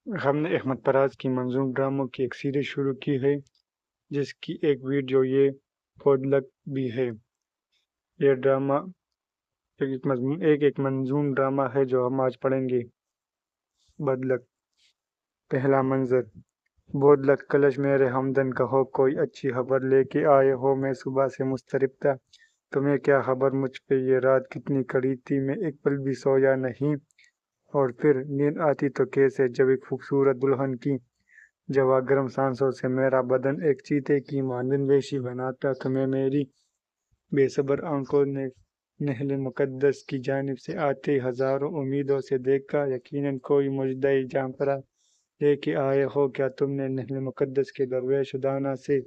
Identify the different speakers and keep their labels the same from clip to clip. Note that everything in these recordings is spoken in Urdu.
Speaker 1: ہم نے احمد پراز کی منظوم ڈراموں کی ایک سیریز شروع کی ہے جس کی ایک ویڈیو یہ پودلک بھی ہے۔ یہ ڈرامہ ایک منظوم ڈرامہ ہے جو ہم آج پڑھیں گے۔ بدلک۔ پہلا منظر۔ بودلک کلش میرے ہمدن کہو کوئی اچھی خبر لے کے آئے ہو، میں صبح سے مضطرب تھا۔ تمہیں کیا خبر مجھ پہ یہ رات کتنی کڑی تھی، میں ایک پل بھی سویا نہیں، اور پھر نیند آتی تو کیسے جب ایک خوبصورت دلہن کی جوا گرم سانسوں سے میرا بدن ایک چیتے کی مانند وحشی بناتا۔ تمہیں میری بے صبر آنکھوں نے نہل مقدس کی جانب سے آتے ہزاروں امیدوں سے دیکھا، یقیناً کوئی معجزۂ جانفرا لے کے آئے ہو۔ کیا تم نے نہل مقدس کے درویش دانا سے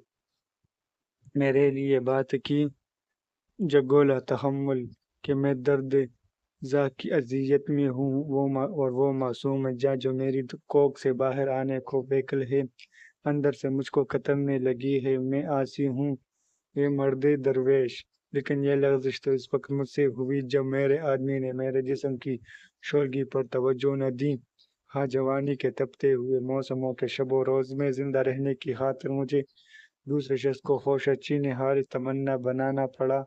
Speaker 1: میرے لیے بات کی؟ جگولا تحمل کہ میں درد زا کی اذیت میں ہوں، اور وہ معصوم جاں جو میری کوکھ سے باہر آنے کو بیکل ہے، اندر سے مجھ کو کترنے لگی ہے۔ میں آسی ہوں اے مرد درویش، لیکن یہ لغزش تو اس وقت مجھ سے ہوئی جب میرے آدمی نے میرے جسم کی شورگی پر توجہ نہ دی۔ ہاں، جوانی کے تپتے ہوئے موسموں کے شب و روز میں زندہ رہنے کی خاطر مجھے دوسرے شخص کو خوشچین حارث تمنا بنانا پڑا،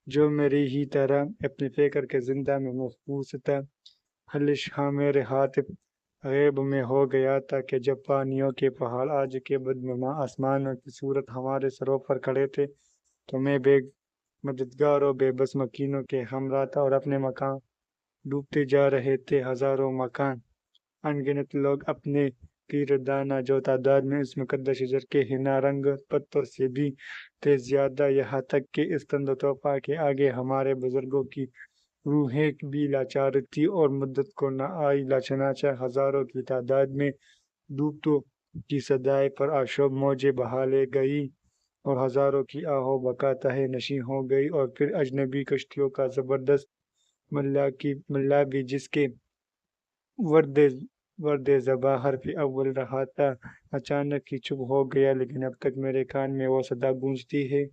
Speaker 1: جو میری ہی طرح اپنے فکر کے زندہ میں محبوس تھا۔ حلش ہاں، میرے ہاتھ غیب میں ہو گیا تھا کہ جب پانیوں کے پہاڑ آج کے بدنما آسمانوں کی صورت ہمارے سروں پر کھڑے تھے تو میں بے مددگار اور بے بس مکینوں کے ہمراہ تھا، اور اپنے مکان ڈوبتے جا رہے تھے۔ ہزاروں مکان، انگنت لوگ اپنے کردانہ جو تعداد میں اس مقدس شجر کے حنا رنگ پتوں سے بھی تھے زیادہ، یہاں تک کہ اس تند و توفا کے آگے ہمارے بزرگوں کی روحیں بھی لاچار تھی اور مدت کو نہ آئی۔ چنانچہ ہزاروں کی تعداد میں ڈوبتوں کی صدائے پر آشوب موجیں بہا لے گئی، اور ہزاروں کی آہو بکا تہہ نشین ہو گئی، اور پھر اجنبی کشتیوں کا زبردست ملا بھی جس کے ورد زباں حرف اول رہا تھا، اچانک ہی چپ ہو گیا، لیکن اب تک میرے کان میں وہ صدا گونجتی ہے۔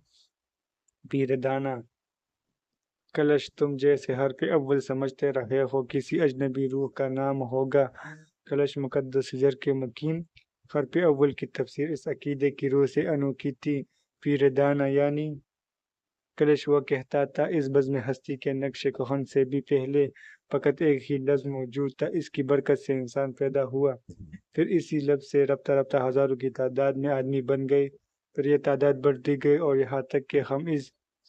Speaker 1: پیر دانا کلش تم جیسے حرف اول سمجھتے رہے ہو کسی اجنبی روح کا نام ہوگا۔ کلش مقدس شجر کے مکین حرف اول کی تفسیر اس عقیدے کی روح سے انوکھی تھی۔ پیر دانا یعنی کلش وہ کہتا تھا، اس بزم ہستی کے نقش کہن سے بھی پہلے فقط ایک ہی لفظ موجود تھا، اس کی برکت سے انسان پیدا ہوا، پھر اسی لفظ سے رفتہ رفتہ ہزاروں کی تعداد میں آدمی بن گئے، پھر یہ تعداد بڑھتی گئی، اور یہاں تک کہ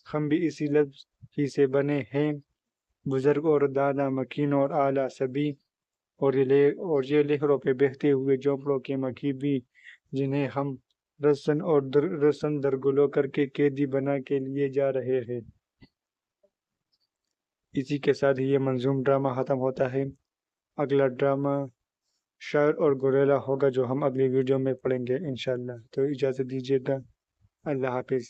Speaker 1: ہم بھی اسی لفظ ہی سے بنے ہیں۔ بزرگ اور دانا، مکین اور اعلیٰ سبھی، اور یہ لہروں پہ بہتے ہوئے جھونپڑوں کے مکھی بھی، جنہیں ہم رسن درگلوں کر کے قیدی بنا کے لیے جا رہے ہیں۔ اسی کے ساتھ ہی یہ منظوم ڈرامہ ختم ہوتا ہے۔ اگلا ڈرامہ شاعر اور گوریلا ہوگا جو ہم اگلی ویڈیو میں پڑھیں گے انشاءاللہ۔ تو اجازت دیجیے گا، اللہ حافظ۔